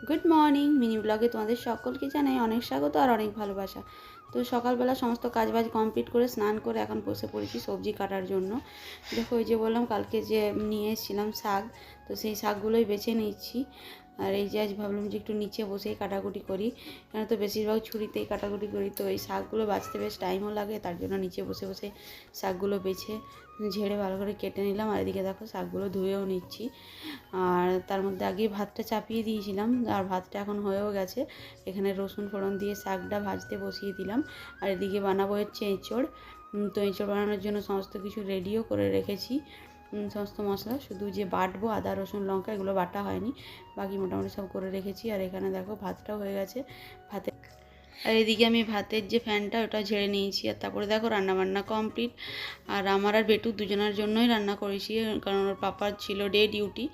Good morning, mini ব্লগে তোমাদের সকলকে জানাই অনেক স্বাগত আর অনেক ভালোবাসা। তো সকালবেলা সমস্ত কাজবাজ কমপ্লিট করে স্নান করে এখন বসে পড়েছি সবজি কাটার জন্য। দেখো, ওই যে বললাম কালকে যে নিয়ে এসেছিলাম শাক, তো সেই শাকগুলোই বেছে নিচ্ছি। আর এই যে আজ ভাবলাম যে একটু নিচে বসেই কাটাকুটি করি, কেন তো বেশিরভাগ ছুরিতেই কাটাকুটি করি, তো এই শাকগুলো বাছতে বেশ টাইমও লাগে, তার জন্য নিচে বসে বসে শাকগুলো বেছে ঝেড়ে ভালো করে কেটে নিলাম। আর এদিকে দেখো শাকগুলো ধুয়েও নিচ্ছি। আর তার মধ্যে আগে ভাতটা চাপিয়ে দিয়েছিলাম, আর ভাতটা এখন হয়েও গেছে। এখানে রসুন ফোড়ন দিয়ে শাকটা ভাজতে বসিয়ে দিলাম। আর এদিকে বানাবো হচ্ছে এঁচোড়। তো এঁচোড় বানানোর জন্য সমস্ত কিছু রেডিও করে রেখেছি, সমস্ত মশলা শুধু যে বাটবো আদা রসুন লঙ্কা এগুলো বাটা হয়নি, বাকি মোটামুটি সব করে রেখেছি। আর এখানে দেখো ভাতটাও হয়ে গেছে। ভাতে আর এদিকে আমি ভাতের যে ফ্যানটা ওটা ঝেড়ে নিয়েছি। আর তারপরে দেখো রান্নাবান্না কমপ্লিট। আর আমার আর বেটু দুজনের জন্যই রান্না করেছি, কারণ ওর পাপার ছিল ডে ডিউটি।